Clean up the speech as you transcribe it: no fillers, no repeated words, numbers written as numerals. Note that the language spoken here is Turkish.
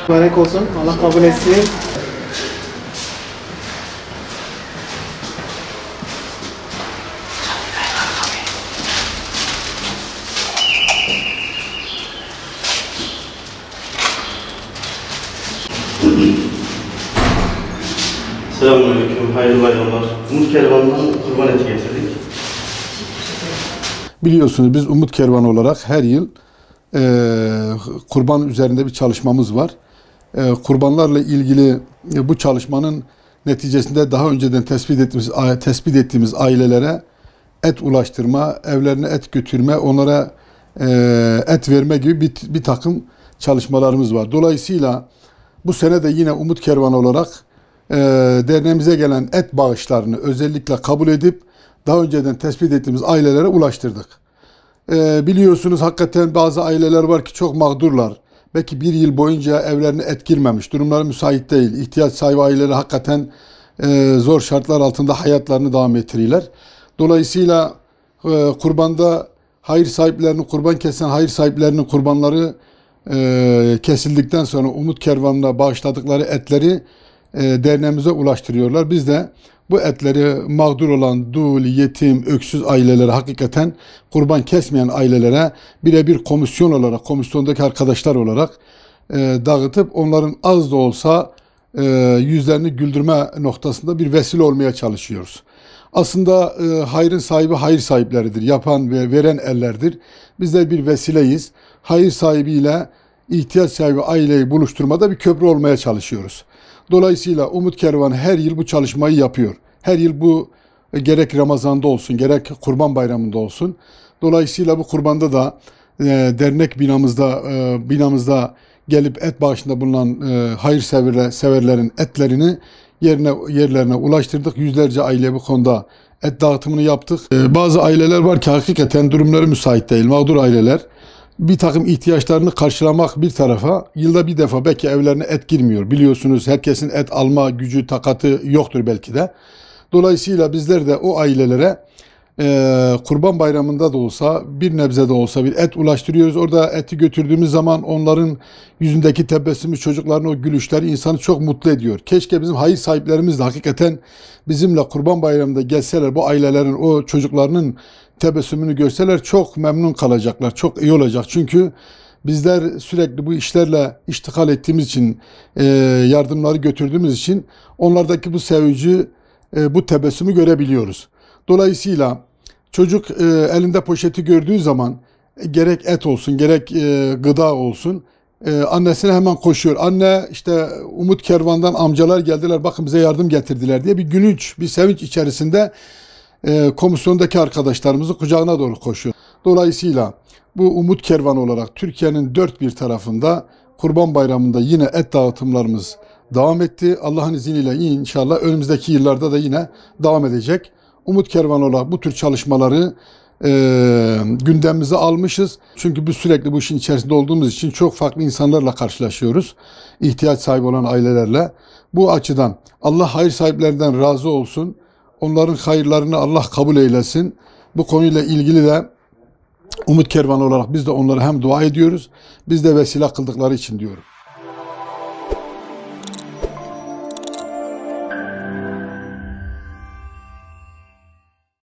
Mübarek olsun. Allah kabul etsin. Selamünaleyküm, hayırlı bayramlar. Umut Kervanı'ndan kurban eti getirdik. Biliyorsunuz biz Umut Kervanı olarak her yıl kurban üzerinde bir çalışmamız var. Kurbanlarla ilgili bu çalışmanın neticesinde daha önceden tespit ettiğimiz ailelere et ulaştırma, evlerine et götürme, onlara et verme gibi bir takım çalışmalarımız var. Dolayısıyla bu sene de yine Umut Kervanı olarak derneğimize gelen et bağışlarını özellikle kabul edip daha önceden tespit ettiğimiz ailelere ulaştırdık. Biliyorsunuz hakikaten bazı aileler var ki çok mağdurlar. Belki bir yıl boyunca evlerine et girmemiş. Durumları müsait değil. İhtiyaç sahibi aileler hakikaten zor şartlar altında hayatlarını devam ettiriyorlar. Dolayısıyla kurbanda hayır sahiplerinin, kurban kesen hayır sahiplerinin kurbanları kesildikten sonra Umut Kervanı'na bağışladıkları etleri derneğimize ulaştırıyorlar. Biz de bu etleri mağdur olan dul, yetim, öksüz ailelere, hakikaten kurban kesmeyen ailelere birebir komisyon olarak, komisyondaki arkadaşlar olarak dağıtıp onların az da olsa yüzlerini güldürme noktasında bir vesile olmaya çalışıyoruz. Aslında hayrın sahibi hayır sahipleridir. Yapan ve veren ellerdir. Biz de bir vesileyiz. Hayır sahibiyle ihtiyaç sahibi aileyi buluşturmada bir köprü olmaya çalışıyoruz. Dolayısıyla Umut Kervanı her yıl bu çalışmayı yapıyor. Her yıl bu gerek Ramazan'da olsun, gerek Kurban Bayramı'nda olsun. Dolayısıyla bu kurbanda da dernek binamızda gelip et bağışında bulunan hayırseverlerin etlerini yerlerine ulaştırdık. Yüzlerce aile bu konuda et dağıtımını yaptık. Bazı aileler var ki hakikaten durumları müsait değil, mağdur aileler. Bir takım ihtiyaçlarını karşılamak bir tarafa, yılda bir defa belki evlerine et girmiyor. Biliyorsunuz herkesin et alma gücü, takatı yoktur belki de. Dolayısıyla bizler de o ailelere Kurban Bayramı'nda da olsa, bir nebze de olsa bir et ulaştırıyoruz. Orada eti götürdüğümüz zaman onların yüzündeki tebessümü, çocukların o gülüşleri insanı çok mutlu ediyor. Keşke bizim hayır sahiplerimiz de hakikaten bizimle Kurban Bayramı'nda gelseler, bu ailelerin, o çocuklarının tebessümünü görseler çok memnun kalacaklar, çok iyi olacak. Çünkü bizler sürekli bu işlerle iştikal ettiğimiz için, yardımları götürdüğümüz için onlardaki bu sevinci, bu tebessümü görebiliyoruz. Dolayısıyla çocuk elinde poşeti gördüğü zaman gerek et olsun, gerek gıda olsun, annesine hemen koşuyor. Anne, işte Umut Kervan'dan amcalar geldiler, bakın bize yardım getirdiler diye bir gülünç, bir sevinç içerisinde komisyondaki arkadaşlarımızın kucağına doğru koşuyor. Dolayısıyla bu Umut Kervanı olarak Türkiye'nin dört bir tarafında Kurban Bayramı'nda yine et dağıtımlarımız devam etti. Allah'ın izniyle inşallah önümüzdeki yıllarda da yine devam edecek. Umut Kervanı olarak bu tür çalışmaları gündemimize almışız. Çünkü biz sürekli bu işin içerisinde olduğumuz için çok farklı insanlarla karşılaşıyoruz. İhtiyaç sahibi olan ailelerle. Bu açıdan Allah hayır sahiplerinden razı olsun. Onların hayırlarını Allah kabul eylesin. Bu konuyla ilgili de Umut Kervanı olarak biz de onlara hem dua ediyoruz, biz de vesile kıldıkları için diyorum.